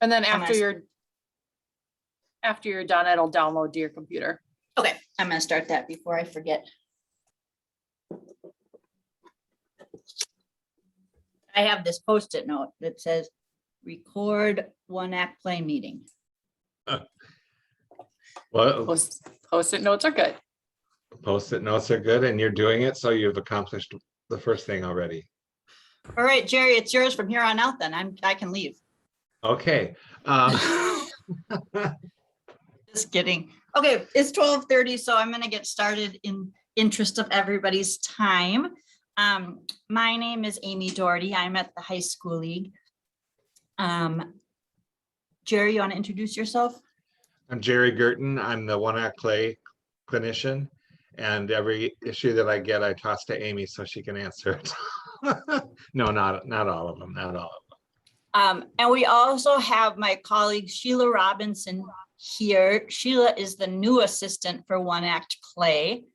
And then I'm after gonna- you're done, it'll download to your computer. Okay, I'm gonna start that before I forget. I have this Post-it note that says, record one act play meeting. Well, Post-it notes are good. Post-it notes are good and you're doing it, so you've accomplished the first thing already. All right, Jerry, it's yours from here on out then. I can leave. Okay. Just kidding. Okay, it's 12:30, so I'm gonna get started in interest of everybody's time. My name is Amy Doherty. I'm at the High School League. Jerry, you want to introduce yourself? I'm Jerry Girton. I'm the one act play clinician. And every issue that I get, I toss to Amy so she can answer it. No, not all of them, not all of them. And we also have my colleague Sheila Robinson here. Sheila is the new assistant for One Act Play.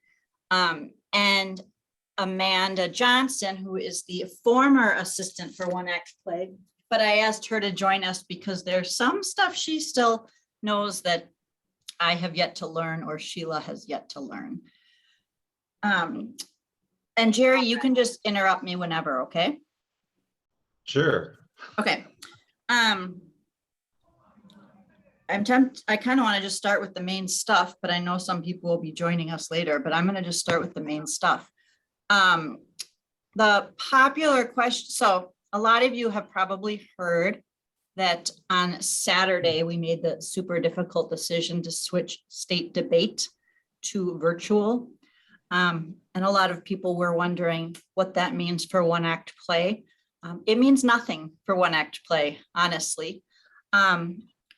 And Amanda Johnson, who is the former assistant for One Act Play. But I asked her to join us because there's some stuff she still knows that I have yet to learn or Sheila has yet to learn. And Jerry, you can just interrupt me whenever, okay? Sure. Okay. I'm tempted, I kind of want to just start with the main stuff, but I know some people will be joining us later, but I'm going to just start with the main stuff. The popular question, so a lot of you have probably heard that on Saturday, we made the super difficult decision to switch state debate to virtual. And a lot of people were wondering what that means for One Act Play. It means nothing for One Act Play, honestly.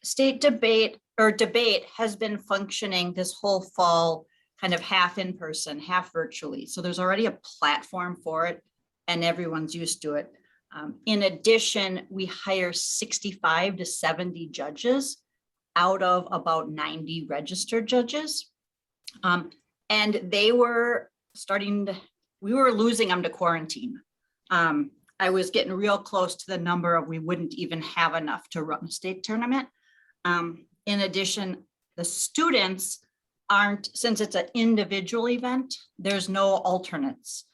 State debate has been functioning this whole fall, kind of half in person, half virtually. So there's already a platform for it and everyone's used to it. In addition, we hire 65 to 70 judges out of about 90 registered judges. And they were we were losing them to quarantine. I was getting real close to the number of we wouldn't even have enough to run a state tournament. In addition, the students aren't, since it's an individual event, there's no alternates.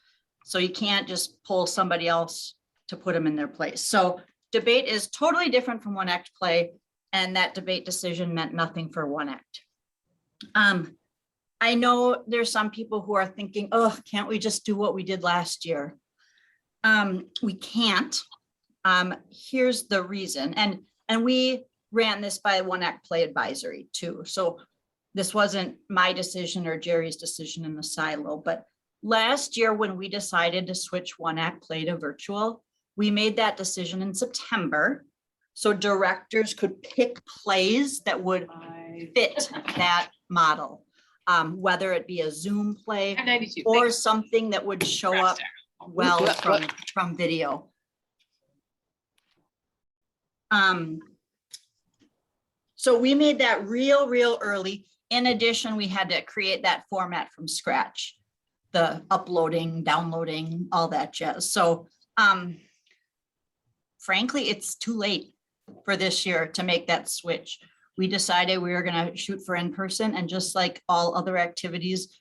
So you can't just pull somebody else to put them in their place. So debate is totally different from One Act Play, and that debate decision meant nothing for One Act. I know there's some people who are thinking, oh, can't we just do what we did last year? We can't. Here's the reason. And we ran this by One Act Play advisory too. So this wasn't my decision or Jerry's decision in the silo, but last year when we decided to switch One Act Play to virtual, we made that decision in September. So directors could pick plays that would fit that model. Whether it be a Zoom play or something that would show up well from video. So we made that real early. In addition, we had to create that format from scratch, the uploading, downloading, all that jazz. So frankly, it's too late for this year to make that switch. We decided we were going to shoot for in-person, and just like all other activities,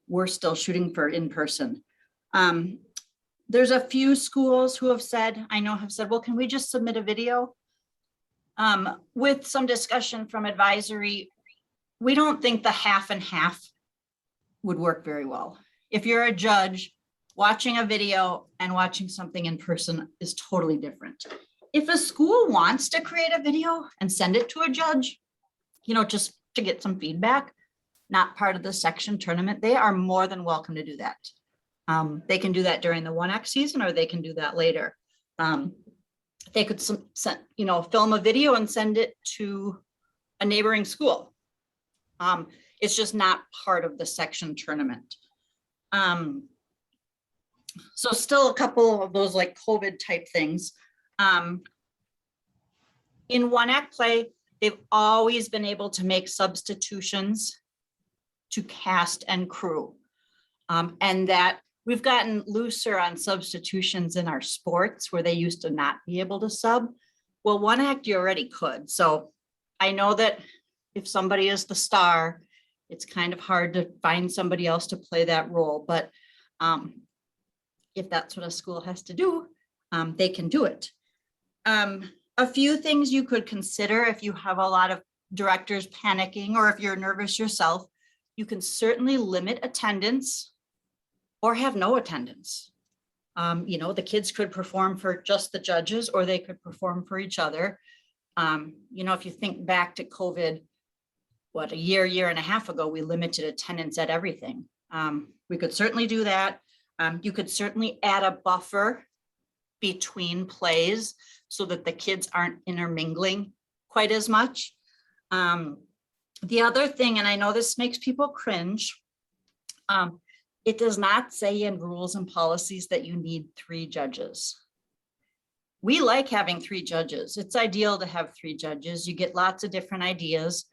we're still shooting for in-person. There's a few schools who have said, well, can we just submit a video? With some discussion from advisory, we don't think the half and half would work very well. If you're a judge, watching a video and watching something in person is totally different. If a school wants to create a video and send it to a judge, just to get some feedback, not part of the section tournament, they are more than welcome to do that. They can do that during the One Act season, or they can do that later. They could film a video and send it to a neighboring school. It's just not part of the section tournament. So still a couple of those like COVID type things. In One Act Play, they've always been able to make substitutions to cast and crew. And that we've gotten looser on substitutions in our sports where they used to not be able to sub. Well, one act you already could. So I know that if somebody is the star, it's kind of hard to find somebody else to play that role. But if that's what a school has to do, they can do it. A few things you could consider if you have a lot of directors panicking, or if you're nervous yourself, you can certainly limit attendance or have no attendance. The kids could perform for just the judges, or they could perform for each other. If you think back to COVID, a year and a half ago, we limited attendance at everything. We could certainly do that. You could certainly add a buffer between plays so that the kids aren't intermingling quite as much. The other thing, and I know this makes people cringe, it does not say in rules and policies that you need 3 judges. We like having 3 judges. It's ideal to have 3 judges. You get lots of different ideas,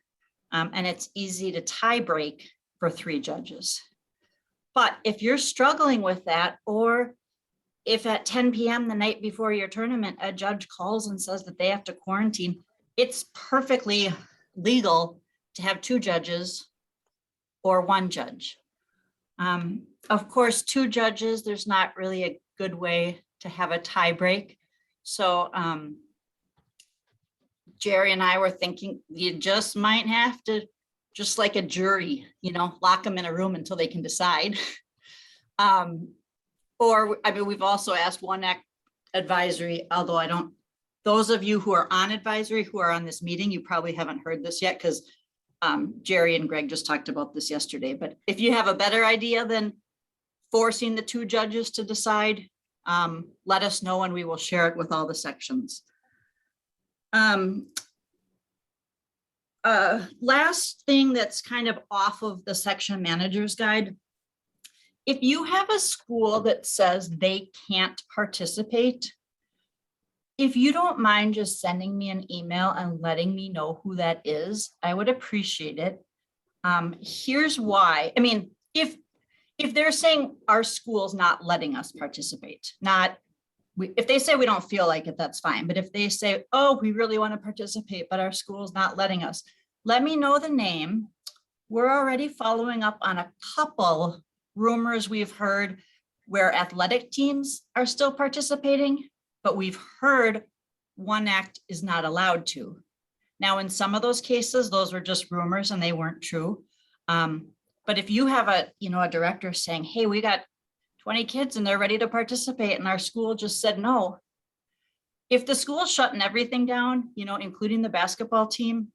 and it's easy to tie break for 3 judges. But if you're struggling with that, or if at 10 p.m. the night before your tournament, a judge calls and says that they have to quarantine, it's perfectly legal to have 2 judges or 1 judge. Of course, 2 judges, there's not really a good way to have a tie break. So Jerry and I were thinking you just might have to, just like a jury, lock them in a room until they can decide. We've also asked one act advisory, although those of you who are on advisory, who are on this meeting, you probably haven't heard this yet, because Jerry and Greg just talked about this yesterday. But if you have a better idea than forcing the 2 judges to decide, let us know and we will share it with all the sections. Last thing that's kind of off of the section manager's guide. If you have a school that says they can't participate, if you don't mind just sending me an email and letting me know who that is, I would appreciate it. Here's why. If they're saying our school's not letting us participate, if they say we don't feel like it, that's fine. But if they say, oh, we really want to participate, but our school's not letting us, let me know the name. We're already following up on a couple rumors we've heard where athletic teams are still participating, but we've heard one act is not allowed to. Now, in some of those cases, those were just rumors and they weren't true. But if you have a director saying, hey, we got 20 kids and they're ready to participate and our school just said no. If the school's shutting everything down, including the basketball team,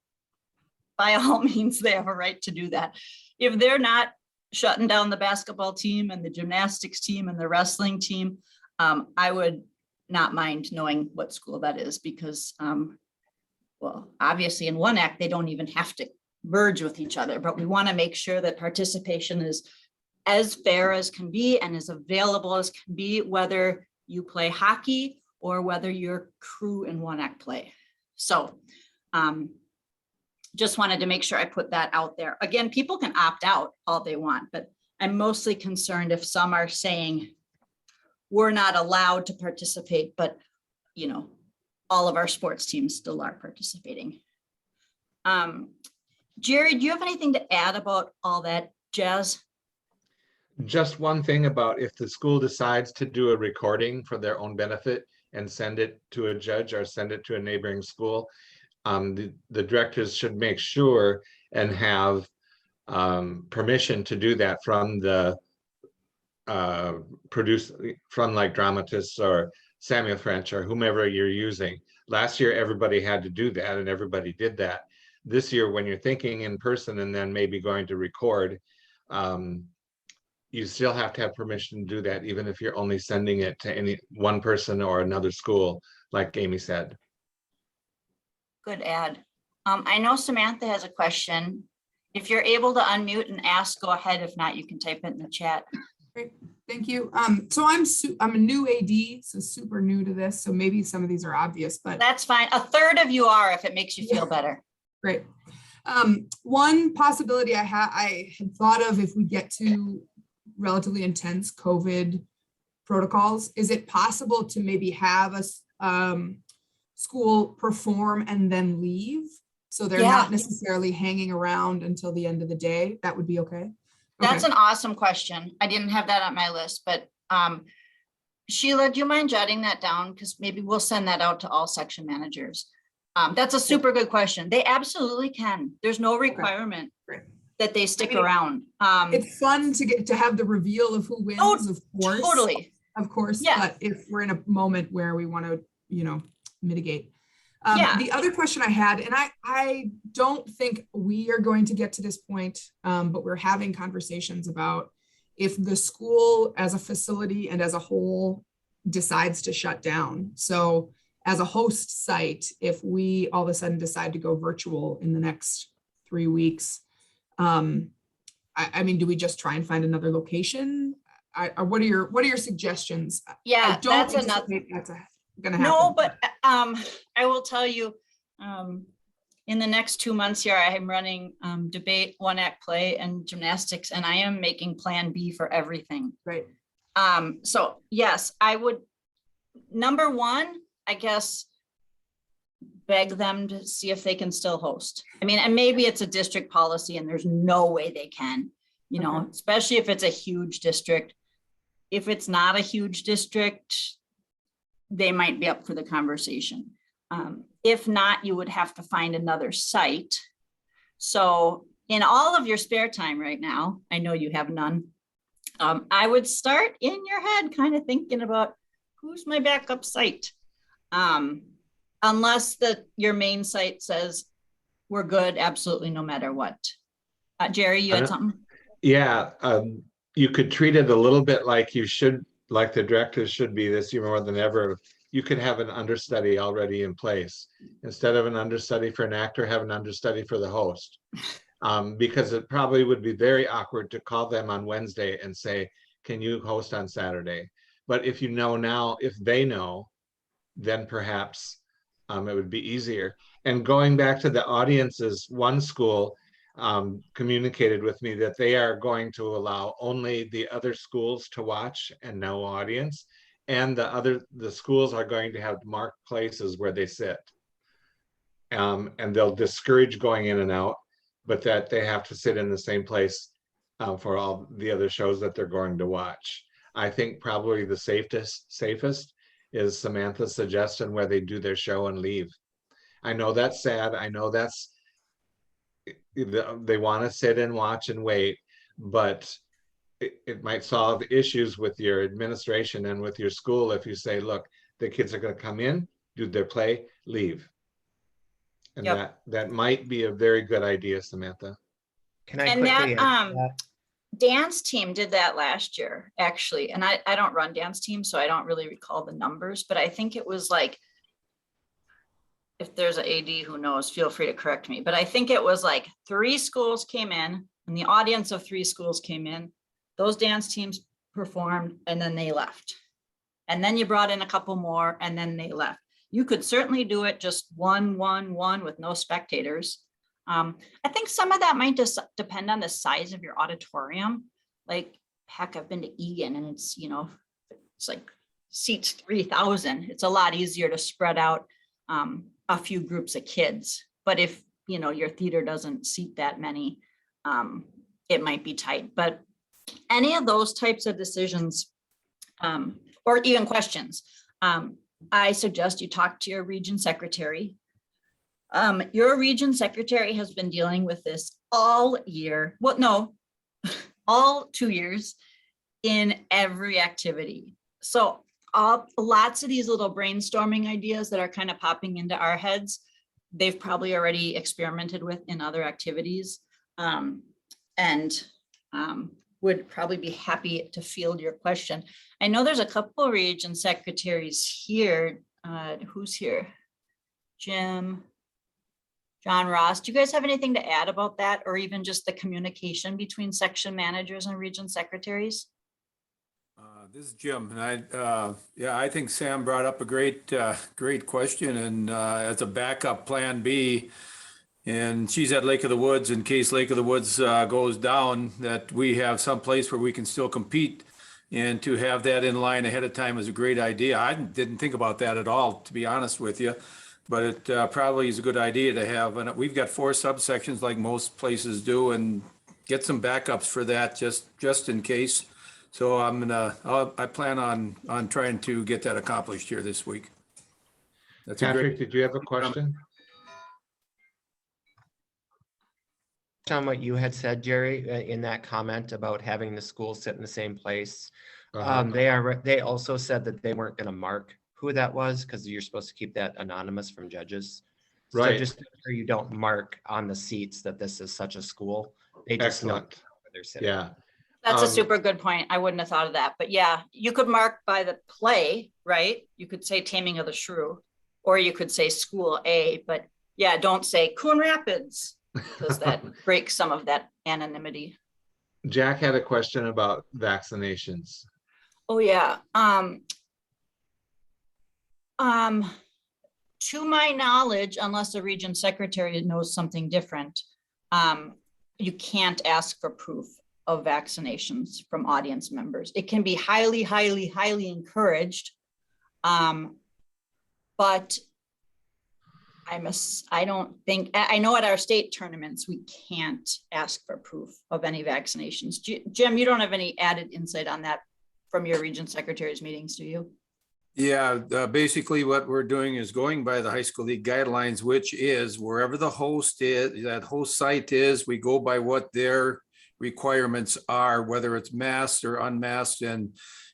by all means, they have a right to do that. If they're not shutting down the basketball team and the gymnastics team and the wrestling team, I would not mind knowing what school that is, because, obviously in one act, they don't even have to merge with each other, but we want to make sure that participation is as fair as can be and as available as can be, whether you play hockey or whether you're crew in one act play. So just wanted to make sure I put that out there. Again, people can opt out all they want, but I'm mostly concerned if some are saying we're not allowed to participate, but all of our sports teams still are participating. Jerry, do you have anything to add about all that jazz? Just one thing about if the school decides to do a recording for their own benefit and send it to a judge or send it to a neighboring school, the directors should make sure and have permission to do that from the from like dramatists or Samuel French or whomever you're using. Last year, everybody had to do that and everybody did that. This year, when you're thinking in person and then maybe going to record, you still have to have permission to do that, even if you're only sending it to any one person or another school, like Amy said. Good add. I know Samantha has a question. If you're able to unmute and ask, go ahead. If not, you can type it in the chat. Great, thank you. So I'm a new AD, so super new to this. So maybe some of these are obvious, but that's fine. A third of you are, if it makes you feel better. Great. One possibility I had thought of, if we get to relatively intense COVID protocols, is it possible to maybe have school, perform, and then leave. So they're Yeah. not necessarily hanging around until the end of the day. That would be okay. That's Okay. an awesome question. I didn't have that on my list, but Sheila, do you mind jotting that down? Because maybe we'll send that out to all section managers. That's a super good question. They absolutely can. There's no requirement Great. that they stick I mean, around. It's fun to get to have the reveal of who wins, of course. Totally. Of course, Yeah. but if we're in a moment where we want to, mitigate. Yeah. The other question I had, and I don't think we are going to get to this point, but we're having conversations about if the school as a facility and as a whole decides to shut down. So as a host site, if we all of a sudden decide to go virtual in the next 3 weeks, I mean, do we just try and find another location? What are your suggestions? Yeah, I don't that's another. anticipate that's gonna happen. No, but I will tell you, in the next 2 months here, I'm running debate, one act play, and gymnastics, and I am making plan B for everything. Right. So yes, I would, number one, I guess, beg them to see if they can still host. I mean, and maybe it's a district policy and there's no way they can, Okay. especially if it's a huge district. If it's not a huge district, they might be up for the conversation. If not, you would have to find another site. So in all of your spare time right now, I know you have none, I would start in your head kind of thinking about who's my backup site. Unless your main site says we're good, absolutely no matter what. Jerry, you had something? Yeah, you could treat it a little bit like like the directives should be this year more than ever. You could have an understudy already in place. Instead of an understudy for an actor, have an understudy for the host. Because it probably would be very awkward to call them on Wednesday and say, can you host on Saturday? But if you know now, if they know, then perhaps it would be easier. And going back to the audiences, one school communicated with me that they are going to allow only the other schools to watch and no audience. And the schools are going to have marked places where they sit. And they'll discourage going in and out, but that they have to sit in the same place for all the other shows that they're going to watch. I think probably the safest is Samantha's suggestion where they do their show and leave. I know that's sad. I know they want to sit and watch and wait, but it might solve issues with your administration and with your school if you say, look, the kids are going to come in, do their play, leave. And Yep. that might be a very good idea, Samantha. Can I And quickly that add to that? dance team did that last year, actually. And I don't run dance teams, so I don't really recall the numbers, but I think it was like, if there's an AD who knows, feel free to correct me. But I think it was like 3 schools came in and the audience of 3 schools came in. Those dance teams performed and then they left. And then you brought in a couple more and then they left. You could certainly do it just one with no spectators. I think some of that might just depend on the size of your auditorium. Like, heck, I've been to Egan and it's, it's like seats 3,000. It's a lot easier to spread out a few groups of kids. But if, your theater doesn't seat that many, it might be tight. But any of those types of decisions, or even questions, I suggest you talk to your region secretary. Your region secretary has been dealing with this all year. Well, no, all 2 years in every activity. So lots of these little brainstorming ideas that are kind of popping into our heads, they've probably already experimented with in other activities, and would probably be happy to field your question. I know there's a couple region secretaries here. Who's here? Jim, John Ross. Do you guys have anything to add about that, or even just the communication between section managers and region secretaries? This is Jim, and I think Sam brought up a great question, and as a backup plan B, and she's at Lake of the Woods in case Lake of the Woods goes down, that we have some place where we can still compete, and to have that in line ahead of time is a great idea. I didn't think about that at all, to be honest with you. but it probably is a good idea to have, and we've got 4 subsections like most places do, and get some backups for that just in case. So I plan on trying to get that accomplished here this week. That's a Patrick, great, did you have a question? On what you had said, Jerry, in that comment about having the school sit in the same place. They also said that they weren't going to mark who that was because you're supposed to keep that anonymous from judges. So Right. just make sure you don't mark on the seats that this is such a school. They just know Excellent. where they're sitting. Yeah. That's a Um, super good point. I wouldn't have thought of that, but yeah, you could mark by the play, right? You could say Taming of the Shrew, or you could say School A, but yeah, don't say Coon Rapids, because that breaks some of that anonymity. Jack had a question about vaccinations. Oh, yeah. To my knowledge, unless the region secretary knows something different, you can't ask for proof of vaccinations from audience members. It can be highly, highly, highly encouraged. But I don't think, I know at our state tournaments, we can't ask for proof of any vaccinations. Jim, you don't have any added insight on that from your region secretary's meetings, do you? yeah, basically what we're doing is going by the high school league guidelines, which is wherever the host is, that host site is, we go by what their requirements are, whether it's masked or unmasked. And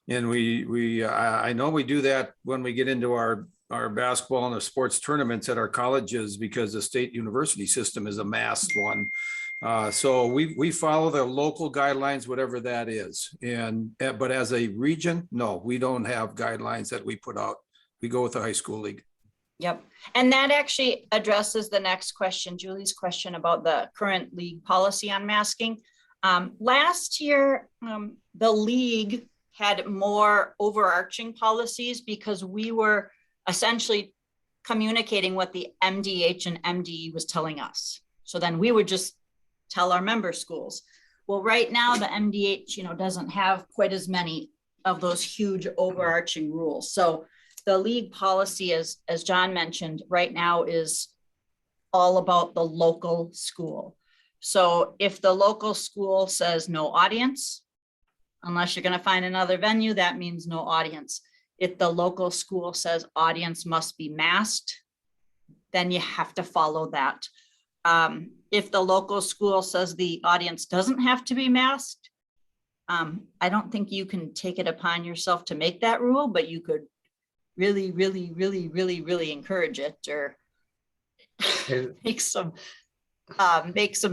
I know we do that when we get into our basketball and the sports tournaments at our colleges, because the state university system is a masked one. So we follow the local guidelines, whatever that is. But as a region, no, we don't have guidelines that we put out. We go with the high school league. Yep. And that actually addresses the next question, Julie's question about the current league policy on masking. Last year, the league had more overarching policies because we were essentially communicating what the MDH and MDE was telling us. So then we would just tell our member schools. Well, right now the MDH, doesn't have quite as many of those huge overarching rules. So the league policy, as John mentioned, right now is all about the local school. So if the local school says no audience, unless you're going to find another venue, that means no audience. If the local school says audience must be masked, then you have to follow that. If the local school says the audience doesn't have to be masked, I don't think you can take it upon yourself to make that rule, but you could really, really, really, really, really encourage it, or make some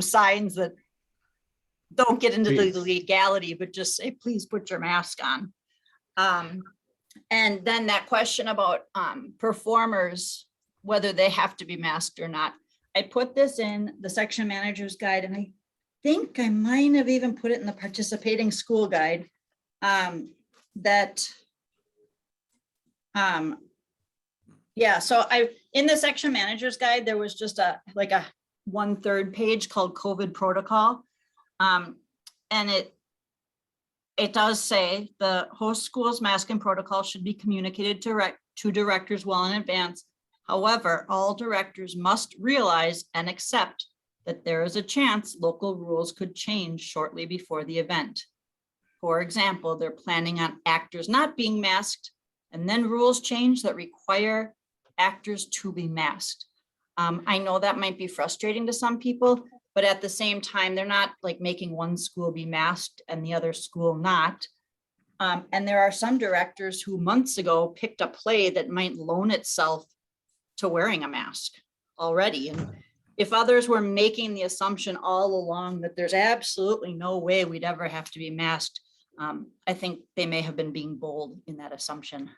signs that don't get into the legality, but just say, please put your mask on. And then that question about performers, whether they have to be masked or not. I put this in the section manager's guide, and I think I might have even put it in the participating school guide. So in the section manager's guide, there was just a 1/3 page called COVID protocol. And it does say the host school's masking protocol should be communicated to directors well in advance. However, all directors must realize and accept that there is a chance local rules could change shortly before the event. For example, they're planning on actors not being masked, and then rules change that require actors to be masked. I know that might be frustrating to some people, but at the same time, they're not making one school be masked and the other school not. And there are some directors who months ago picked a play that might loan itself to wearing a mask already. And if others were making the assumption all along that there's absolutely no way we'd ever have to be masked, I think they may have been being bold in that assumption.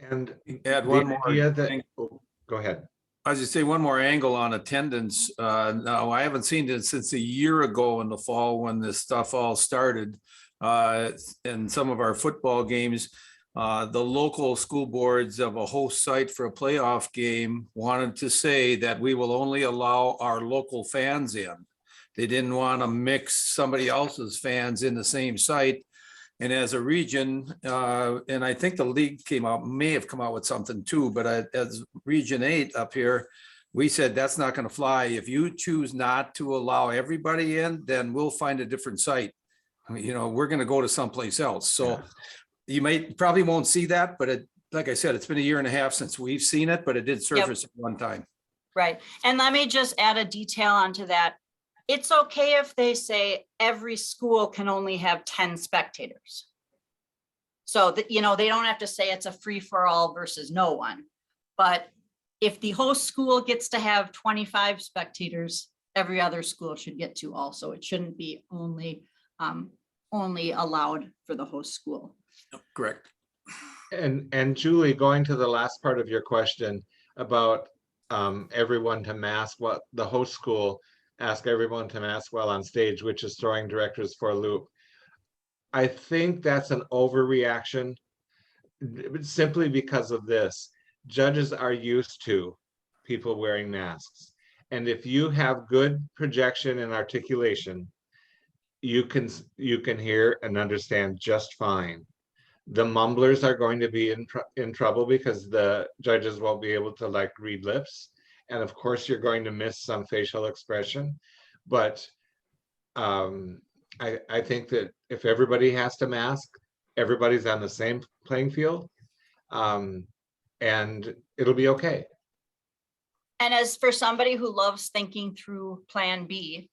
And Add the one more idea that, thing. go ahead. I was just say one more angle on attendance. No, I haven't seen it since a year ago in the fall when this stuff all started. In some of our football games, the local school boards of a host site for a playoff game wanted to say that we will only allow our local fans in. They didn't want to mix somebody else's fans in the same site. And as a region, and I think the league may have come out with something too, but as Region 8 up here, we said that's not going to fly. If you choose not to allow everybody in, then we'll find a different site. You know, we're going to go to someplace else. So you probably won't see that, but like I said, it's been a year and a half since we've seen it, but it did surface at one time. Right. And let me just add a detail onto that. It's okay if they say every school can only have 10 spectators. So that, you know, they don't have to say it's a free for all versus no one. But if the host school gets to have 25 spectators, every other school should get to also. It shouldn't be only allowed for the host school. Correct. And Julie, going to the last part of your question about everyone to mask, what the host school ask everyone to mask while on stage, which is throwing directors for a loop. I think that's an overreaction simply because of this. Judges are used to people wearing masks. And if you have good projection and articulation, you can hear and understand just fine. The mumblers are going to be in trouble because the judges won't be able to like read lips. And of course, you're going to miss some facial expression. But I think that if everybody has to mask, everybody's on the same playing field, and it'll be okay. And as for somebody who loves thinking through Plan B,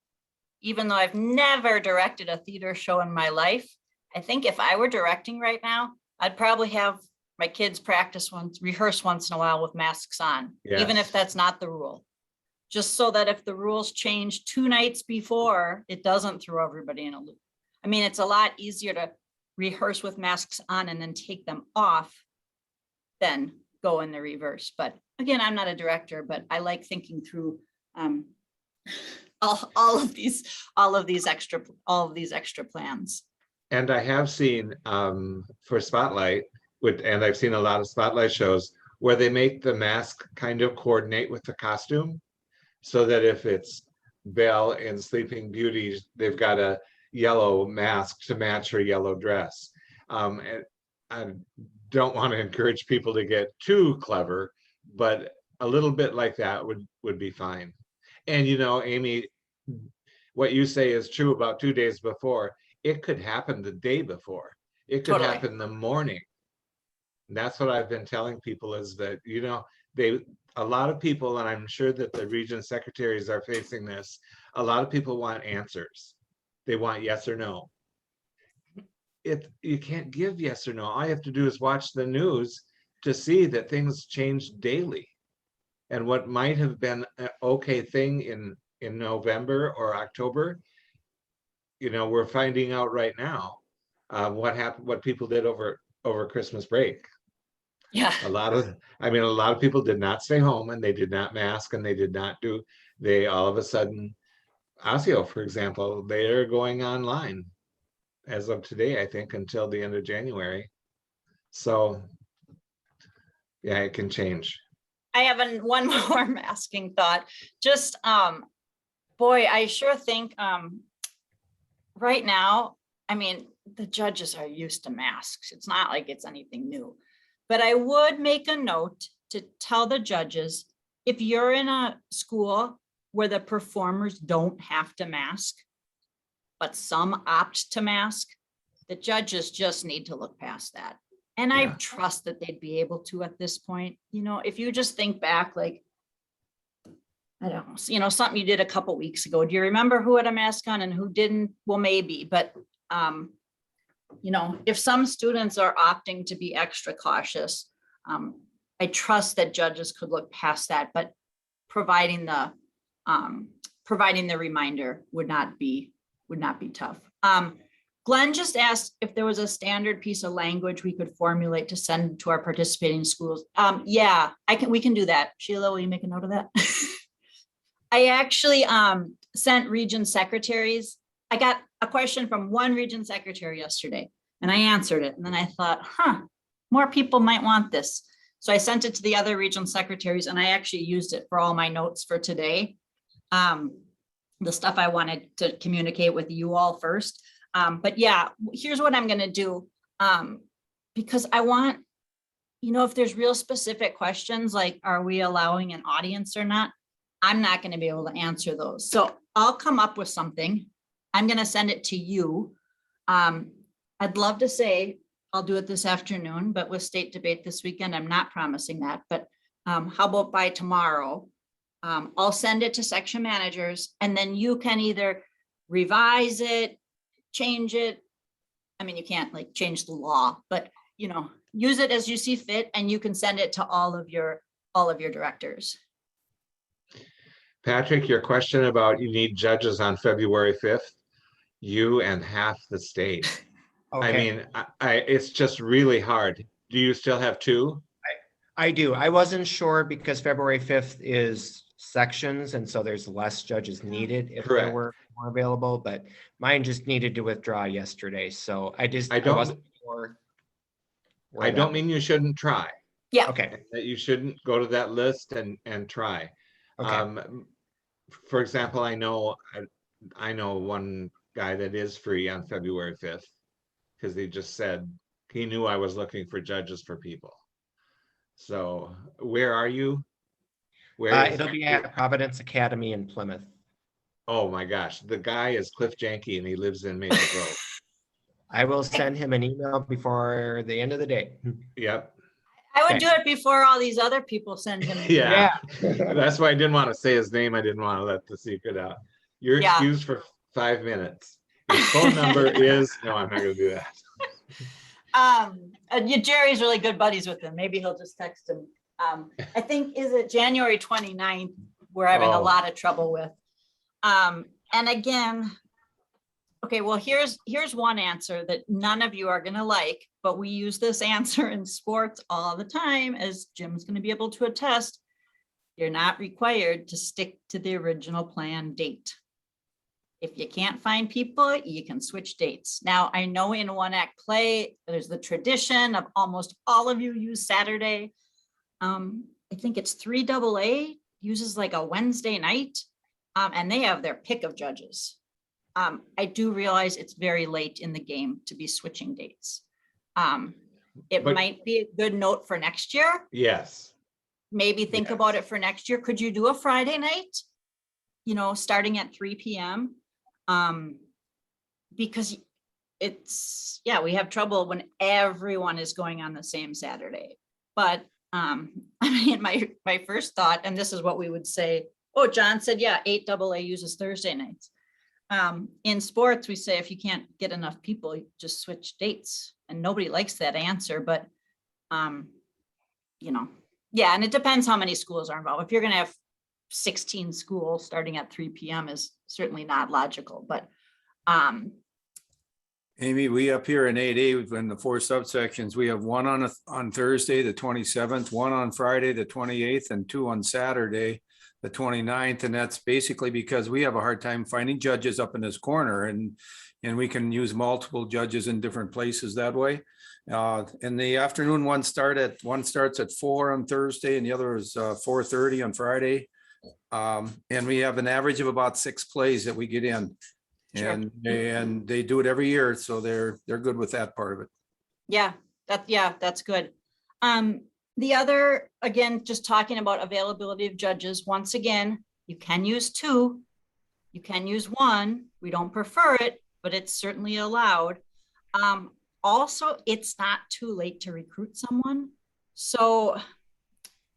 even though I've never directed a theater show in my life, I think if I were directing right now, I'd probably have my kids rehearse once in a while with masks on, even if that's not the rule. Just so that if the rules change 2 nights before, it doesn't throw everybody in a loop. I mean, it's a lot easier to rehearse with masks on and then take them off than go in the reverse. But again, I'm not a director, but I like thinking through all of these extra plans. And I have seen for Spotlight, and I've seen a lot of Spotlight shows where they make the mask kind of coordinate with the costume, so that if it's Belle in Sleeping Beauty, they've got a yellow mask to match her yellow dress. And I don't want to encourage people to get too clever, but a little bit like that would be fine. And you know, Amy, what you say is true about 2 days before. It could happen the day before. It could Totally. happen the morning. And that's what I've been telling people is that, you know, a lot of people, and I'm sure that the region secretaries are facing this, a lot of people want answers. They want yes or no. You can't give yes or no. All you have to do is watch the news to see that things change daily. And what might have been an okay thing in November or October, you know, we're finding out right now what happened, what people did over Christmas break. Yeah. A lot of people did not stay home, and they did not mask, and they all of a sudden, Osseo, for example, they're going online as of today, I think, until the end of January. So yeah, it can change. I have one more masking thought. Just, boy, I sure think right now, I mean, the judges are used to masks. It's not like it's anything new. But I would make a note to tell the judges, if you're in a school where the performers don't have to mask, but some opt to mask, the judges just need to look past that. And I trust that they'd be able to at this point. You know, if you just think back, like, I don't know, you know, something you did a couple weeks ago. Do you remember who had a mask on and who didn't? Well, maybe, but you know, if some students are opting to be extra cautious, I trust that judges could look past that, but providing the reminder would not be tough. Glenn just asked if there was a standard piece of language we could formulate to send to our participating schools. Yeah, we can do that. Sheila, will you make a note of that? I actually sent region secretaries. I got a question from one region secretary yesterday and I answered it. And then I thought, more people might want this. So I sent it to the other region secretaries and I actually used it for all my notes for today. The stuff I wanted to communicate with you all first. But yeah, here's what I'm gonna do. Because I want, if there's real specific questions, like, are we allowing an audience or not? I'm not gonna be able to answer those. So I'll come up with something. I'm gonna send it to you. I'd love to say I'll do it this afternoon, but with state debate this weekend, I'm not promising that, but how about by tomorrow? I'll send it to section managers and then you can either revise it, change it. I mean, you can't like change the law, but use it as you see fit and you can send it to all of your directors. Patrick, your question about you need judges on February 5th, you and half the state. I Okay, mean, it's just really hard. Do you still have two? I do. I wasn't sure because February 5th is sections, and so there's less judges needed if there Correct. were more available, but mine just needed to withdraw yesterday, so I don't- wasn't sure. where I that don't was. mean you shouldn't try, Okay, that you shouldn't go to that list and try. okay, For example, I know one guy that is free on February 5th because he just said he knew I was looking for judges for people. So where are you? Where is? it'll be at Providence Academy in Plymouth. Oh my gosh, the guy is Cliff Janke and he lives in Maple Grove. I will send him an email before the end of the day. Yep. I would Okay. do it before all these other people send him. Yeah. That's why I didn't want to say his name. I didn't want to let the secret out. You're Yeah. excused for 5 minutes. His phone number is, no, I'm not gonna do that. Jerry's really good buddies with him. Maybe he'll just text him. I think, is it January 29th? We're having a Oh. lot of trouble with. And again, okay, well, here's one answer that none of you are gonna like, but we use this answer in sports all the time, as Jim's gonna be able to attest. You're not required to stick to the original plan date. If you can't find people, you can switch dates. Now, I know in one act play, there's the tradition of almost all of you use Saturday. I think it's 3AA uses like a Wednesday night, and they have their pick of judges. I do realize it's very late in the game to be switching dates. It But- might be a good note for next year. Yes. Maybe think Yes. about it for next year. Could you do a Friday night? Starting at 3 p.m. Because we have trouble when everyone is going on the same Saturday. But I mean, my first thought, and this is what we would say, oh, John said, yeah, 8AA uses Thursday nights. In sports, we say if you can't get enough people, you just switch dates, and nobody likes that answer, but yeah, and it depends how many schools are involved. If you're gonna have 16 schools starting at 3 p.m. is certainly not logical, but Amy, we up here in 8A, in the 4 subsections, we have one on Thursday, the 27th, one on Friday, the 28th, and 2 on Saturday, the 29th. And that's basically because we have a hard time finding judges up in this corner, and we can use multiple judges in different places that way. In the afternoon, one starts at 4 on Thursday and the other is 4:30 on Friday. And we have an average of about 6 plays that we get in. Sure. And they do it every year, so they're good with that part of it. yeah, that's good. The other, again, just talking about availability of judges, once again, you can use 2, you can use 1. We don't prefer it, but it's certainly allowed. Also, it's not too late to recruit someone. So,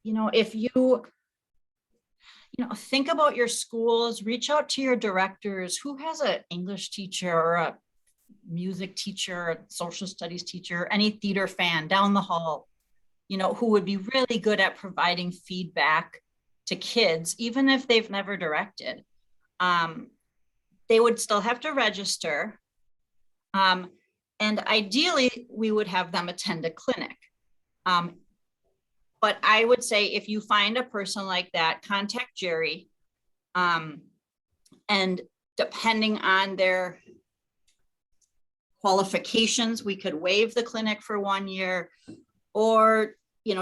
if you think about your schools, reach out to your directors. Who has an English teacher or a music teacher, a social studies teacher, any theater fan down the hall, who would be really good at providing feedback to kids, even if they've never directed. They would still have to register. And ideally, we would have them attend a clinic. But I would say if you find a person like that, contact Jerry. And depending on their qualifications, we could waive the clinic for 1 year, or,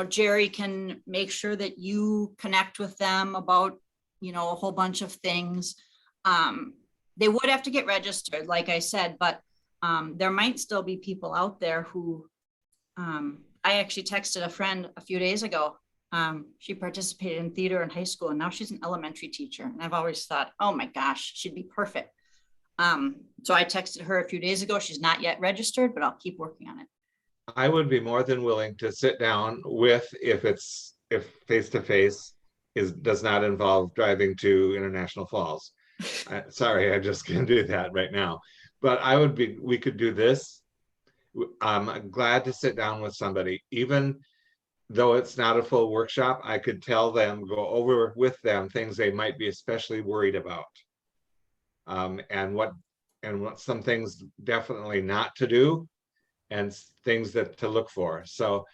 Jerry can make sure that you connect with them about, a whole bunch of things. They would have to get registered, like I said, but there might still be people out there who, I actually texted a friend a few days ago. She participated in theater in high school and now she's an elementary teacher. And I've always thought, oh my gosh, she'd be perfect. So I texted her a few days ago. She's not yet registered, but I'll keep working on it. I would be more than willing to sit down with, if face-to-face does not involve driving to International Falls. Sorry, I just can't do that right now. But we could do this. I'm glad to sit down with somebody, even though it's not a full workshop. I could go over with them things they might be especially worried about. And what some things definitely not to do, and things to look for. So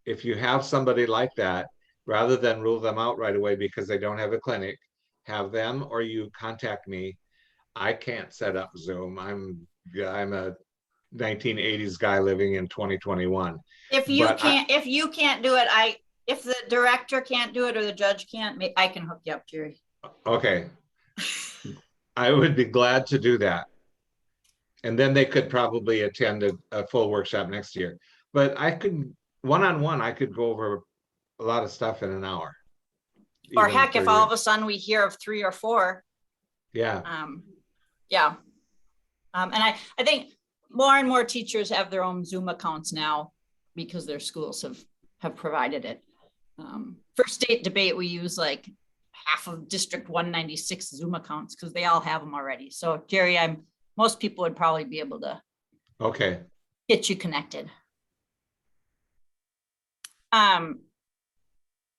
if you have somebody like that, rather than rule them out right away because they don't have a clinic, have them or you contact me. I can't set up Zoom. I'm a 1980s guy living in 2021. If you can't do it, if the director can't do it or the judge can't, I can hook you up, Jerry. Okay. I would be glad to do that. And then they could probably attend a full workshop next year. But I could, one-on-one, I could go over a lot of stuff in an hour. Or heck, if all of a sudden we hear of 3 or 4. Yeah. Yeah. And I think more and more teachers have their own Zoom accounts now because their schools have provided it. For state debate, we use like half of District 196 Zoom accounts because they all have them already. So Jerry, most people would probably be able to get you connected.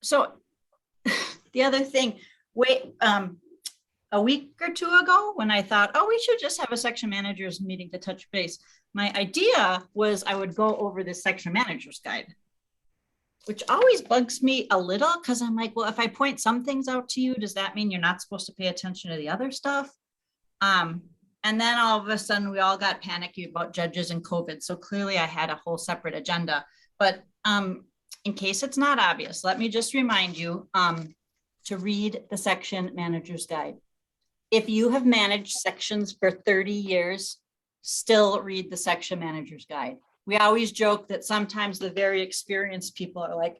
So the other thing, a week or 2 ago when I thought, oh, we should just have a section managers meeting to touch base. My idea was I would go over this section managers guide, which always bugs me a little because I'm like, well, if I point some things out to you, does that mean you're not supposed to pay attention to the other stuff? And then all of a sudden we all got panicky about judges and COVID. So clearly I had a whole separate agenda, but in case it's not obvious, let me just remind you to read the section manager's guide. If you have managed sections for 30 years, still read the section manager's guide. We always joke that sometimes the very experienced people are like,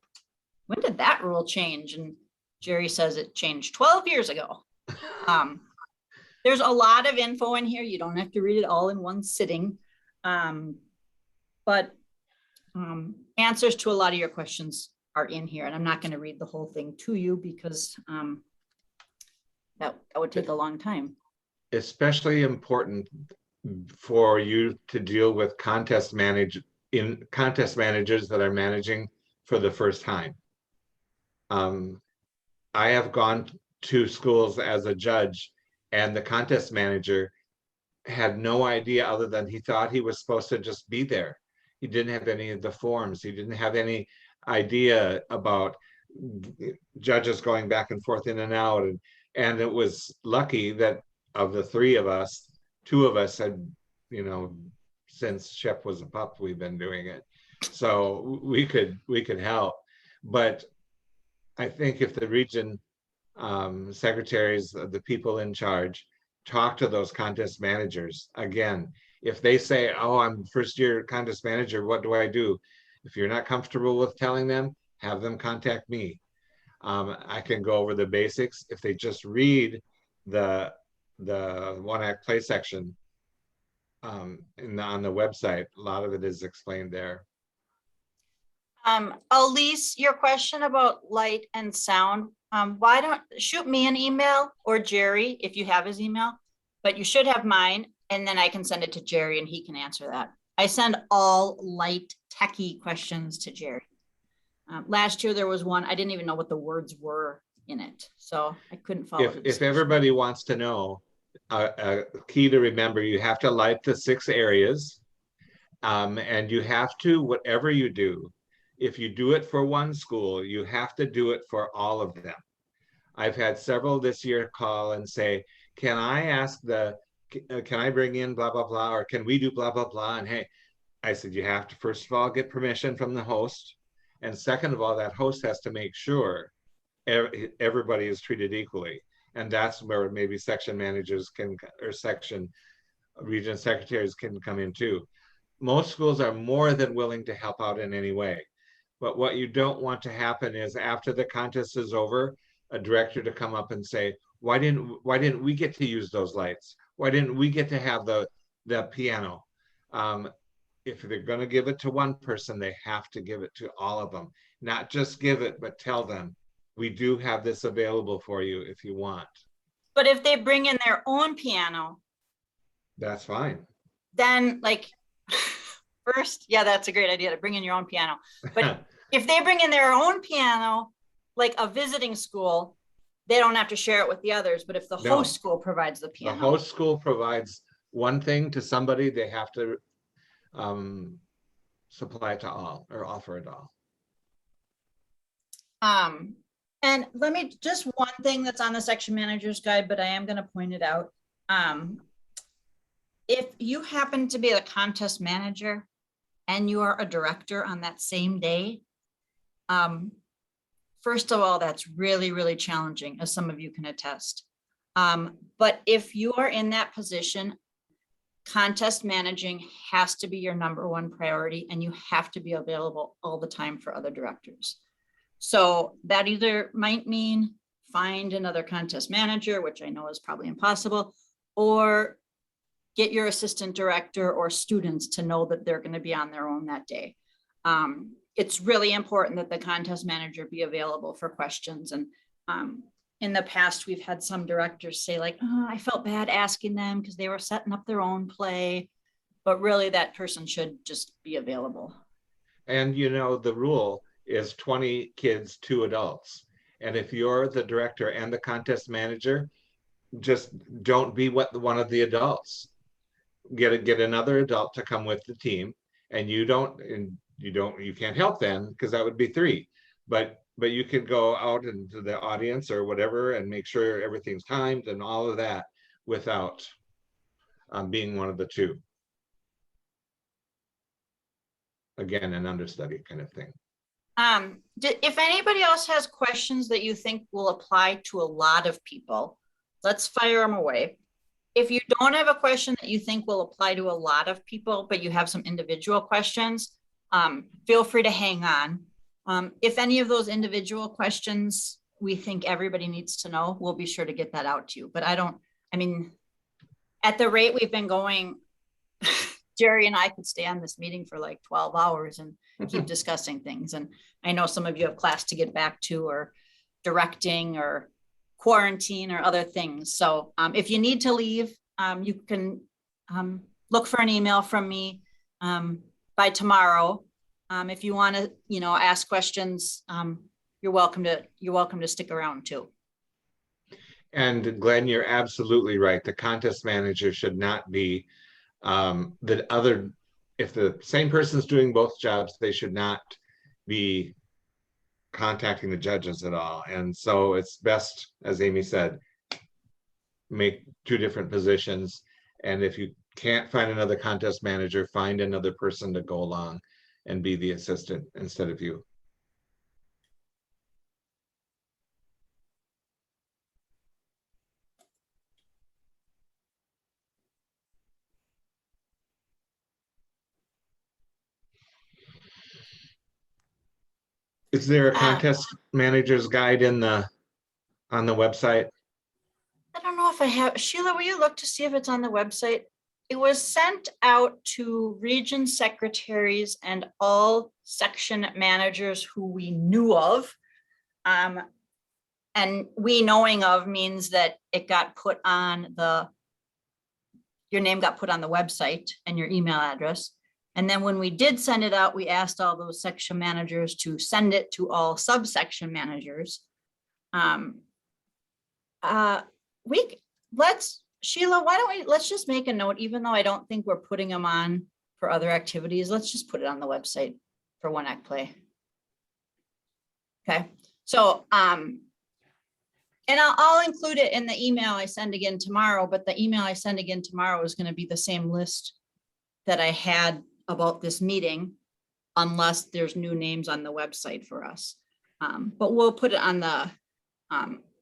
when did that rule change? And Jerry says it changed 12 years ago. There's a lot of info in here. You don't have to read it all in one sitting. But answers to a lot of your questions are in here. And I'm not going to read the whole thing to you because that would take a long time. Especially important for you to deal with contest managers that are managing for the first time. I have gone to schools as a judge and the contest manager had no idea other than he thought he was supposed to just be there. He didn't have any of the forms. He didn't have any idea about judges going back and forth in and out. And it was lucky that of the 3 of us, 2 of us had, since Shep was a pup, we've been doing it. So we could help. But I think if the region secretaries, the people in charge, talk to those contest managers, again, if they say, oh, I'm first year contest manager, what do I do? If you're not comfortable with telling them, have them contact me. I can go over the basics. If they just read the one act play section on the website, a lot of it is explained there. Elise, your question about light and sound, why don't shoot me an email or Jerry if you have his email, but you should have mine and then I can send it to Jerry and he can answer that. I send all light techie questions to Jerry. Last year there was one, I didn't even know what the words were in it. So I couldn't follow. If everybody wants to know, a key to remember, you have to light the 6 areas and you have to, whatever you do, if you do it for one school, you have to do it for all of them. I've had several this year call and say, can I bring in blah, blah, blah, or can we do blah, blah, blah? And hey, I said, you have to first of all get permission from the host. And second of all, that host has to make sure everybody is treated equally. And that's where maybe section managers or section Region secretaries can come in too. Most schools are more than willing to help out in any way. But what you don't want to happen is after the contest is over, a director to come up and say, why didn't we get to use those lights? Why didn't we get to have the piano? If they're going to give it to one person, they have to give it to all of them. Not just give it, but tell them, we do have this available for you if you want. But if they bring in their own piano, That's fine. then like, first, yeah, that's a great idea to bring in your own piano. But if they bring in their own piano, like a visiting school, they don't have to share it with the others. But if the No. host school provides the The piano, host school provides one thing to somebody, they have to supply it to all or offer it all. and let me just one thing that's on the section manager's guide, but I am going to point it out. If you happen to be the contest manager and you are a director on that same day, first of all, that's really, really challenging, as some of you can attest. But if you are in that position, contest managing has to be your number one priority, and you have to be available all the time for other directors. So that either might mean find another contest manager, which I know is probably impossible, or get your assistant director or students to know that they're going to be on their own that day. It's really important that the contest manager be available for questions. And in the past, we've had some directors say like, oh, I felt bad asking them because they were setting up their own play, but really that person should just be available. And you know, the rule is 20 kids, 2 adults. And if you're the director and the contest manager, just don't be one of the adults. Get another adult to come with the team, and you can't help then, because that would be 3. But you can go out into the audience or whatever and make sure everything's timed and all of that without being one of the 2. Again, an understudy kind of thing. If anybody else has questions that you think will apply to a lot of people, let's fire them away. If you don't have a question that you think will apply to a lot of people, but you have some individual questions, feel free to hang on. If any of those individual questions we think everybody needs to know, we'll be sure to get that out to you. But I mean, at the rate we've been going, Jerry and I could stay on this meeting for like 12 hours and keep discussing things. And I know some of you have class to get back to, or directing, or quarantine, or other things. So if you need to leave, you can look for an email from me by tomorrow. If you want to, ask questions, you're welcome to stick around too. And Glenn, you're absolutely right. The contest manager should not be if the same person's doing both jobs, they should not be contacting the judges at all. And so it's best, as Amy said, make 2 different positions. And if you can't find another contest manager, find another person to go along and be the assistant instead of you. Is there a contest manager's guide on the website? I don't know if I have. Sheila, will you look to see if it's on the website? It was sent out to region secretaries and all section managers who we knew of. And we knowing of means that it got put on your name got put on the website and your email address. And then when we did send it out, we asked all those section managers to send it to all subsection managers. Sheila, let's just make a note, even though I don't think we're putting them on for other activities, let's just put it on the website for One Act Play. Okay, so, and I'll include it in the email I send again tomorrow, but the email I send again tomorrow is going to be the same list that I had about this meeting, unless there's new names on the website for us. But we'll put it on the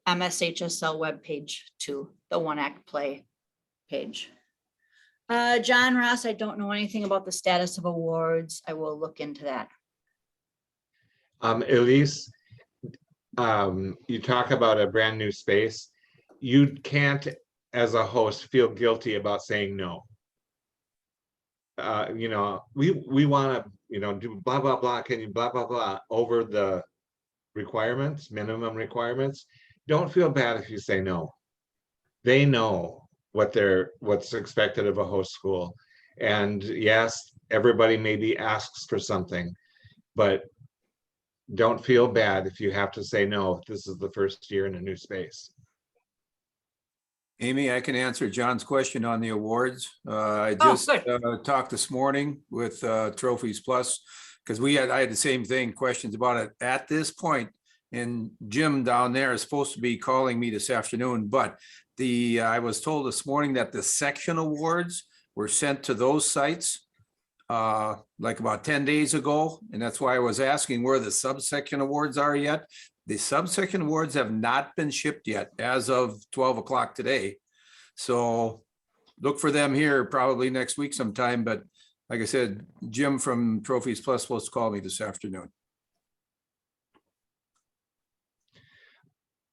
MSHSL webpage too, the One Act Play page. John Ross, I don't know anything about the status of awards. I will look into that. Elise, you talk about a brand new space. You can't, as a host, feel guilty about saying no. You know, we want to, you know, do blah, blah, blah, can you blah, blah, blah over the requirements, minimum requirements. Don't feel bad if you say no. They know what's expected of a host school. And yes, everybody maybe asks for something, but don't feel bad if you have to say no, if this is the first year in a new space. Amy, I can answer John's question on the awards. I Oh, just good. talked this morning with Trophies Plus, because I had the same thing, questions about it at this point. And Jim down there is supposed to be calling me this afternoon, but I was told this morning that the section awards were sent to those sites like about 10 days ago. And that's why I was asking where the subsection awards are yet. The subsection awards have not been shipped yet as of 12 o'clock today. So look for them here probably next week sometime. But like I said, Jim from Trophies Plus supposed to call me this afternoon.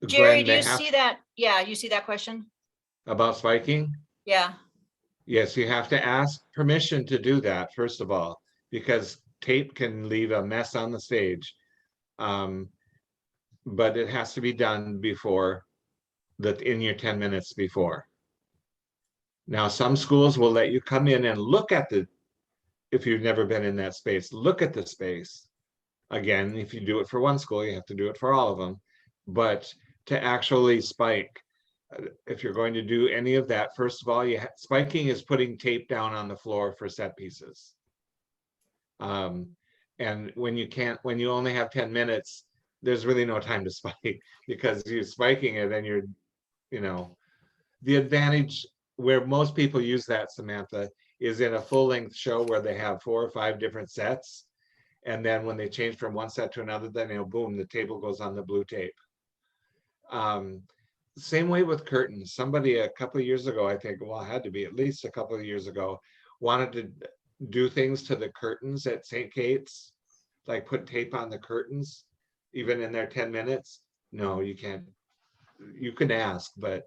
Jerry, Glenn, do they you have- see that? Yeah, you see that question? About spiking? Yeah. Yes, you have to ask permission to do that, first of all, because tape can leave a mess on the stage. But it has to be done before in your 10 minutes before. Now, some schools will let you come in and look at if you've never been in that space, look at the space. Again, if you do it for one school, you have to do it for all of them. But to actually spike, if you're going to do any of that, first of all, spiking is putting tape down on the floor for set pieces. And when you only have 10 minutes, there's really no time to spike, because you're spiking it and the advantage where most people use that, Samantha, is in a full-length show where they have 4 or 5 different sets. And then when they change from one set to another, then boom, the table goes on the blue tape. Same way with curtains. Somebody a couple of years ago, I think, well, it had to be at least a couple of years ago, wanted to do things to the curtains at St. Kate's, like put tape on the curtains, even in their 10 minutes. No, you can't. You can ask, but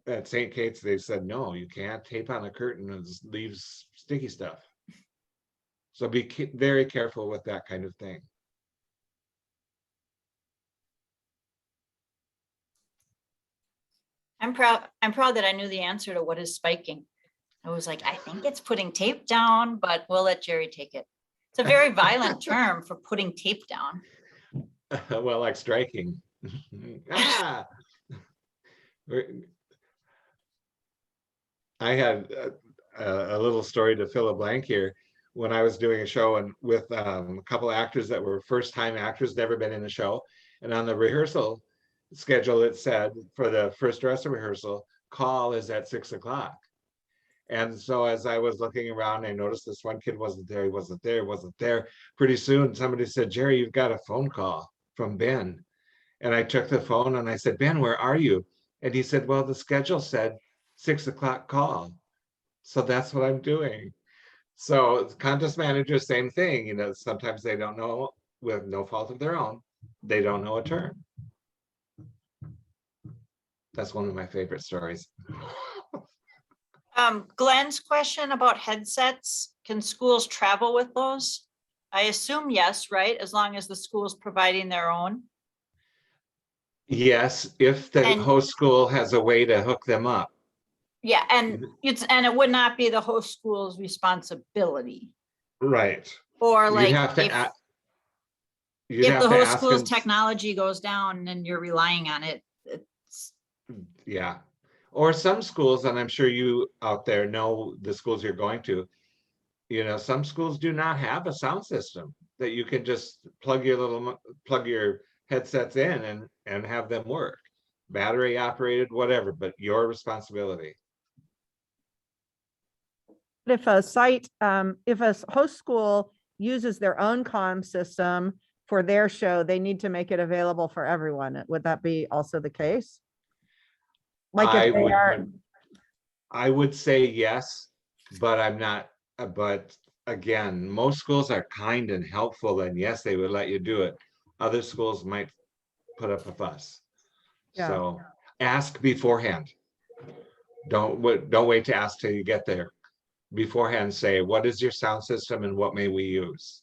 at St. Kate's, they said, no, you can't tape on a curtain, and it leaves sticky stuff. So be very careful with that kind of thing. I'm proud that I knew the answer to what is spiking. I was like, I think it's putting tape down, but we'll let Jerry take it. It's a very violent term for putting tape down. Well, like striking. Ah! I had a little story to fill a blank here. When I was doing a show and with a couple actors that were first-time actors, never been in a show, and on the rehearsal schedule, it said for the first dress rehearsal, call is at 6 o'clock. And so as I was looking around, I noticed this one kid wasn't there. He wasn't there, wasn't there. Pretty soon somebody said, Jerry, you've got a phone call from Ben. And I took the phone and I said, Ben, where are you? And he said, well, the schedule said 6 o'clock call. So that's what I'm doing. So contest managers, same thing. Sometimes they don't know, with no fault of their own, they don't know a term. That's one of my favorite stories. Glenn's question about headsets, can schools travel with those? I assume yes, right? As long as the school's providing their own. Yes, if the And- host school has a way to hook them up. Yeah, and it would not be the host school's responsibility. Right. Or You'd like have to if have the to host ask school's them. technology goes down and you're relying on it, Yeah. Or some schools, and I'm sure you out there know the schools you're going to, some schools do not have a sound system that you can just plug your headsets in and have them work. Battery operated, whatever, but your responsibility. If if a host school uses their own comm system for their show, they need to make it available for everyone. Would that be also the case? Like if they are, I would say yes, but I'm not, but again, most schools are kind and helpful, and yes, they would let you do it. Other schools might put up a fuss. Yeah. So ask beforehand. Don't wait to ask till you get there. Beforehand, say, what is your sound system and what may we use?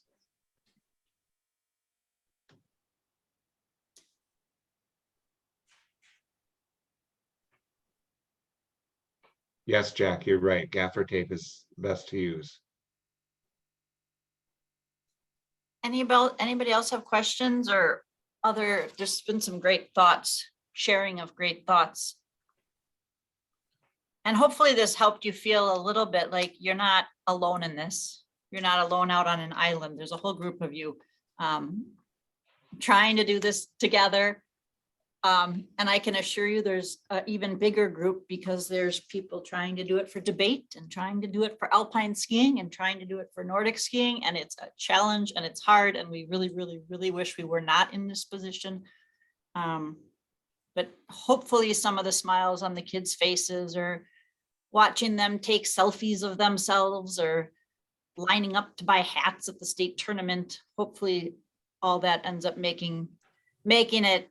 Yes, Jack, you're right. Gaffer tape is best to use. Anybody else have questions or other, there's been some great thoughts, sharing of great thoughts. And hopefully this helped you feel a little bit like you're not alone in this. You're not alone out on an island. There's a whole group of you trying to do this together. And I can assure you there's an even bigger group because there's people trying to do it for debate and trying to do it for alpine skiing and trying to do it for Nordic skiing. And it's a challenge and it's hard. And we really, really, really wish we were not in this position. But hopefully some of the smiles on the kids' faces or watching them take selfies of themselves or lining up to buy hats at the state tournament. Hopefully all that ends up making it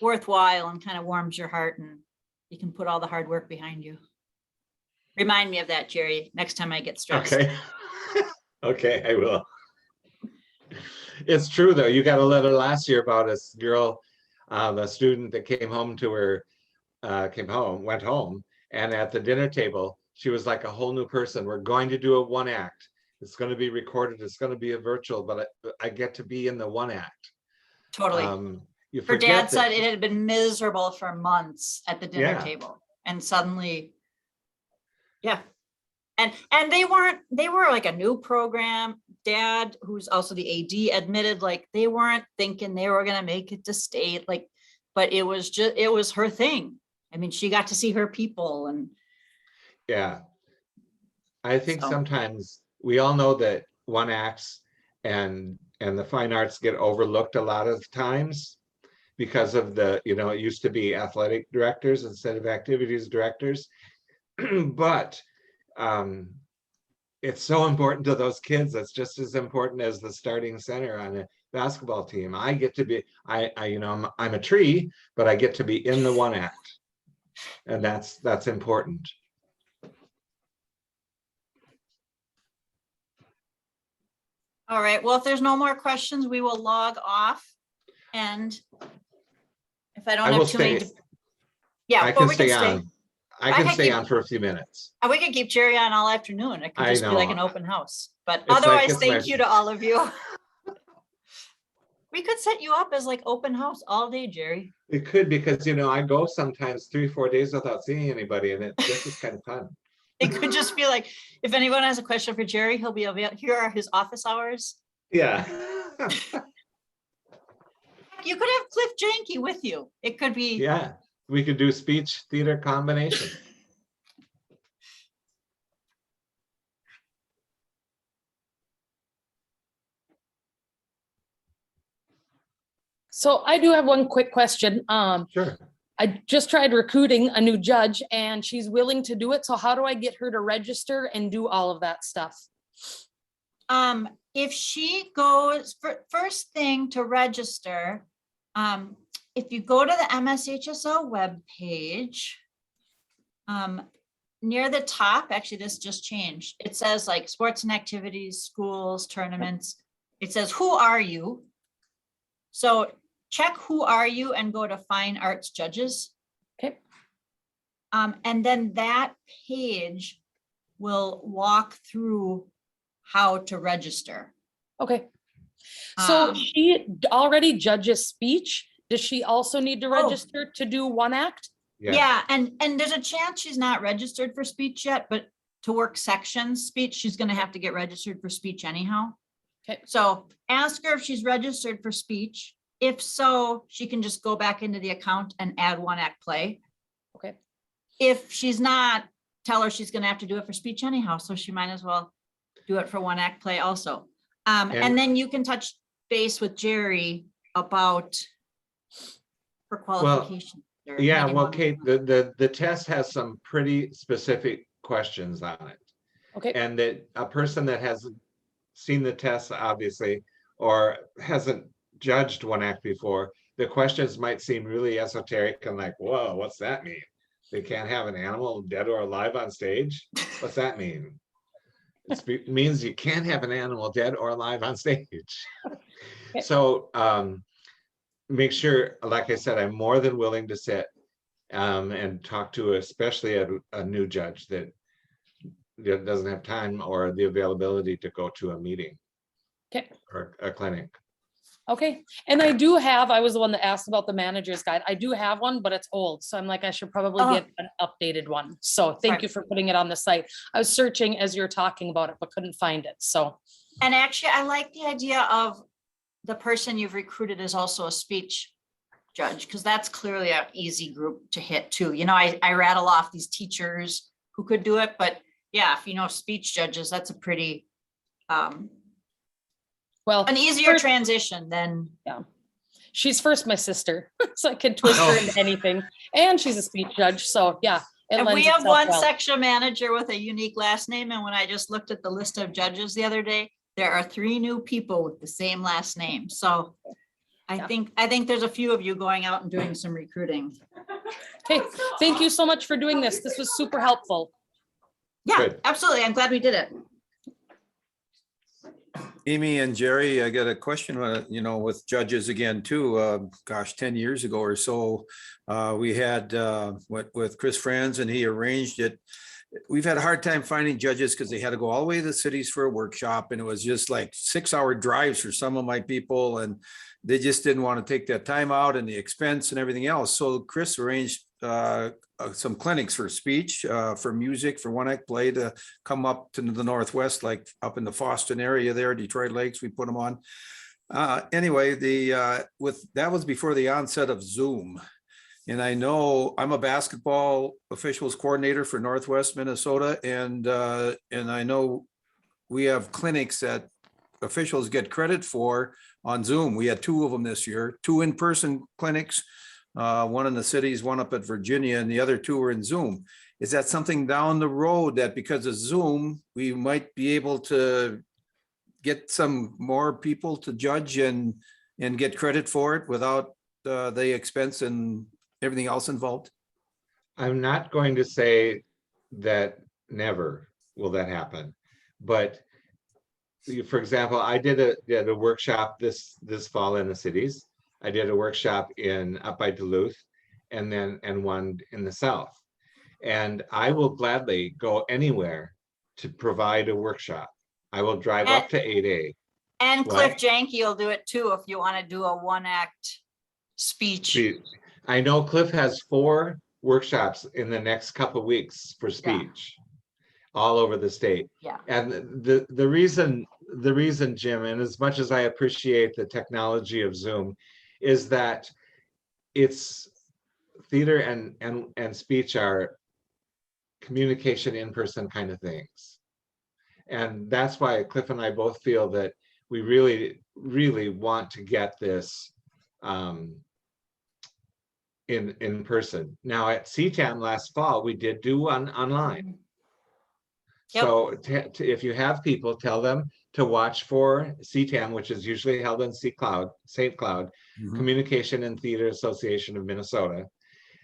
worthwhile and kind of warms your heart and you can put all the hard work behind you. Remind me of that, Jerry, next time I get stressed. Okay. Okay, I will. It's true though. You got a letter last year about a girl, the student that came home to her, went home, and at the dinner table, she was like a whole new person. We're going to do a one act. It's going to be recorded. It's going to be a virtual, but I get to be in the one act. Totally. You Her forget dad said that- it had been miserable for months at the dinner Yeah. table and suddenly, yeah. And they were like a new program. Dad, who's also the AD, admitted like they weren't thinking they were going to make it to state, like, but it was her thing. I mean, she got to see her people and Yeah. I think So- sometimes we all know that one acts and the fine arts get overlooked a lot of times because of the, it used to be athletic directors instead of activities directors. But it's so important to those kids. It's just as important as the starting center on a basketball team. I get to be, I'm a tree, but I get to be in the one act. And that's important. all right. Well, if there's no more questions, we will log off. And if I don't I will have too many, stay. yeah, I but can we can stay stay. on. I I can can stay keep- on for a few minutes. We could keep Jerry on all afternoon. It could I just be like know. an open house. But It's like otherwise, it's my- thank you to all of you. We could set you up as like open house all day, Jerry. It could, because I go sometimes 3-4 days without seeing anybody, and this is kind of fun. It could just be like, if anyone has a question for Jerry, he'll be available. Here are his office hours. Yeah. You could have Cliff Janke with you. It could be. Yeah, we could do speech theater combination. So I do have one quick question. Sure. I just tried recruiting a new judge and she's willing to do it. So how do I get her to register and do all of that stuff? If she goes, first thing to register, if you go to the MSHSO webpage, near the top, actually, this just changed. It says like sports and activities, schools, tournaments. It says, who are you? So check who are you and go to fine arts judges. Okay. And then that page will walk through how to register. Okay. So Um, she already judges speech. Does she also need to register to do one act? Yeah, and there's a chance she's not registered for speech yet, but to work sections speech, she's gonna have to get registered for speech anyhow. Okay. So ask her if she's registered for speech. If so, she can just go back into the account and add one act play. Okay. If she's not, tell her she's gonna have to do it for speech anyhow, so she might as well do it for one act play also. And And- then you can touch base with Jerry about her qualification. or Yeah, maybe well, one- Kate, the test has some pretty specific questions on it. Okay, And that a person that hasn't seen the tests, obviously, or hasn't judged one act before, the questions might seem really esoteric and like, whoa, what's that mean? They can't have an animal dead or alive on stage? What's that mean? It means you can't have an animal dead or alive on stage. So make sure, like I said, I'm more than willing to sit and talk to especially a new judge that doesn't have time or the availability to go to a meeting okay, or a clinic. okay. And I was the one that asked about the manager's guide. I do have one, but it's old. So I'm like, I should probably get an updated one. So thank you for putting it on the site. I was searching as you're talking about it, but couldn't find it. So. And actually, I like the idea of the person you've recruited is also a speech judge, because that's clearly an easy group to hit too. You know, I rattle off these teachers who could do it, but yeah, if you know speech judges, that's a pretty, Well, an easier first, transition than. she's first my sister, so I can twist her into anything. And she's a speech judge. So yeah. And we lends have itself one well. section manager with a unique last name. And when I just looked at the list of judges the other day, there are 3 new people with the same last name. So I think there's a few of you going out and doing some recruiting. Okay, thank you so much for doing this. This was super helpful. Yeah, Good. absolutely. I'm glad we did it. Amy and Jerry, I got a question, with judges again too. Gosh, 10 years ago or so, we had with Chris Franz and he arranged it. We've had a hard time finding judges because they had to go all the way to the cities for a workshop, and it was just like 6-hour drives for some of my people, and they just didn't want to take that time out and the expense and everything else. So Chris arranged some clinics for speech, for music, for one act play to come up to the Northwest, like up in the Boston area there, Detroit Lakes, we put them on. Anyway, that was before the onset of Zoom. And I know I'm a basketball officials coordinator for Northwest Minnesota, and I know we have clinics that officials get credit for on Zoom. We had 2 of them this year, 2 in-person clinics, one in the cities, one up at Virginia, and the other 2 were in Zoom. Is that something down the road that because of Zoom, we might be able to get some more people to judge and get credit for it without the expense and everything else involved? I'm not going to say that never will that happen, but for example, I did a workshop this fall in the cities. I did a workshop up by Duluth, and one in the South. And I will gladly go anywhere to provide a workshop. I will drive up to 8A. And What? Cliff Janke will do it too if you want to do a 1-act speech. I know Cliff has 4 workshops in the next couple of weeks for speech all over the state. Yeah. And the reason, Jim, and as much as I appreciate the technology of Zoom, is that it's theater and speech are communication in person kind of things. And that's why Cliff and I both feel that we really, really want to get this in person. Now at CTAN last fall, we did do one online. Yep. So if you have people, tell them to watch for CTAN, which is usually held in St. Cloud, Communication and Theater Association of Minnesota.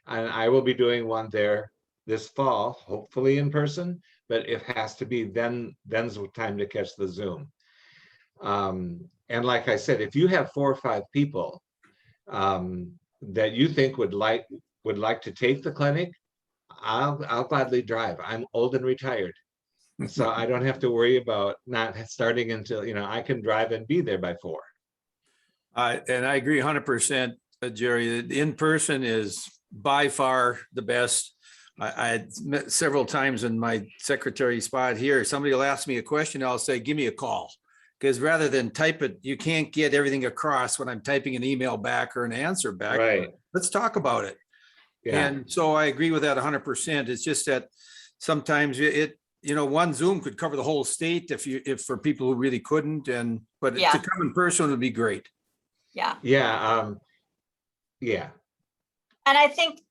And I will be doing one there this fall, hopefully in person, but it has to be then's the time to catch the Zoom. And like I said, if you have 4 or 5 people that you think would like to take the clinic, I'll gladly drive. I'm old and retired, so I don't have to worry about not starting until, I can drive and be there by 4. And I agree 100%, Jerry. In person is by far the best. I had met several times in my secretary spot here. Somebody will ask me a question, I'll say, give me a call. Because rather than type it, you can't get everything across when I'm typing an email back or an answer back. Right. Let's talk about it. Yeah. And so I agree with that 100%. It's just that sometimes one Zoom could cover the whole state if for people who really couldn't, but to come in person would be great. Yeah. Yeah. Yeah. And I think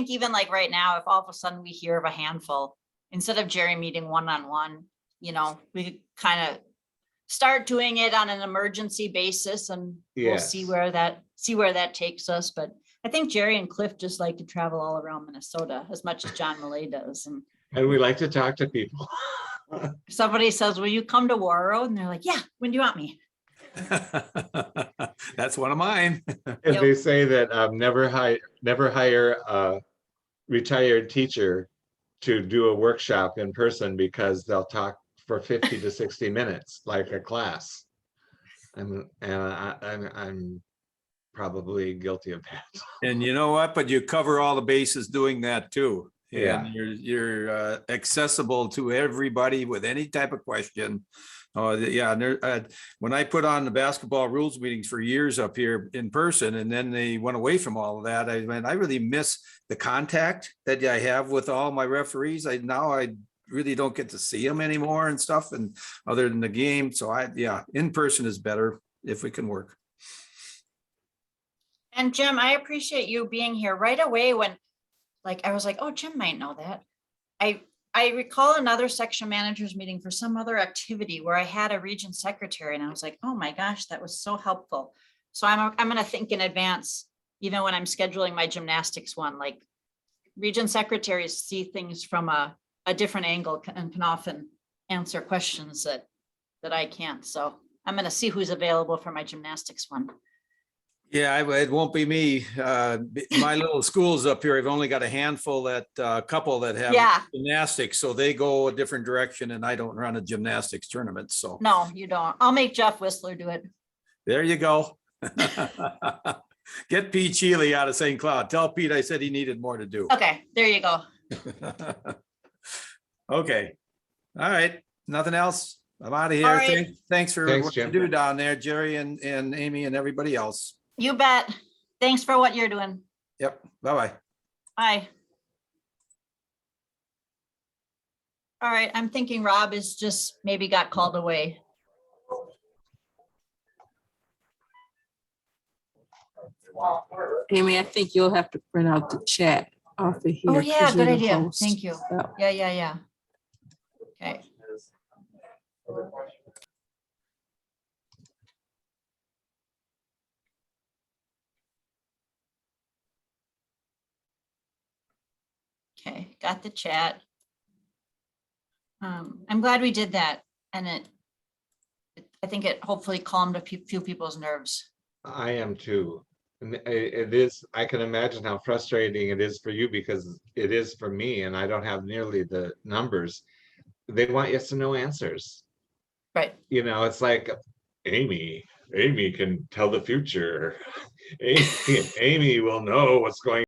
even like right now, if all of a sudden we hear of a handful, instead of Jerry meeting one-on-one, we could kind of start doing it on an emergency basis and we'll see Yes. where that takes us. But I think Jerry and Cliff just like to travel all around Minnesota as much as John Millay does. And And we like to talk to people. if somebody says, will you come to War Road? And they're like, yeah, when do you want me? That's one of mine. And they say that never hire a retired teacher to do a workshop in person because they'll talk for 50 to 60 minutes like a class. I'm probably guilty of that. And you know what? But you cover all the bases doing that too. Yeah. And you're accessible to everybody with any type of question. Oh, yeah. And when I put on the basketball rules meetings for years up here in person, and then they went away from all of that, I really miss the contact that I have with all my referees. Now I really don't get to see them anymore and stuff, and other than the game. So in person is better if we can work. And Jim, I appreciate you being here right away when, I was like, oh, Jim might know that. I recall another section managers meeting for some other activity where I had a region secretary and I was like, oh my gosh, that was so helpful. So I'm going to think in advance, even when I'm scheduling my gymnastics one, region secretaries see things from a different angle and can often answer questions that I can't. So I'm going to see who's available for my gymnastics one. Yeah, it won't be me. My little schools up here, I've only got a handful couple that have gymnastics, so they go a different direction, and I don't run a gymnastics tournament. So no, you don't. I'll make Jeff Whistler do it. There you go. Get Pete Shealy out of St. Cloud. Tell Pete I said he needed more to do. Okay, there you go. Okay. All right. Nothing else. I'm out of here. All right. Thanks for Thanks, what you Jim. do down there, Jerry and Amy and everybody else. You bet. Thanks for what you're doing. Yep. Bye-bye. Bye. All right, I'm thinking Rob is just maybe got called away. Amy, I think you'll have to print out the chat off of here. Oh, yeah, 'cause you're good the idea. host. Thank you. Yeah. Yeah. Okay. Okay, got the chat. I'm glad we did that, and I think it hopefully calmed a few people's nerves. I am too. And it is, I can imagine how frustrating it is for you because it is for me and I don't have nearly the numbers. They want yes or no answers. Right. It's like Amy can tell the future. Amy will know what's going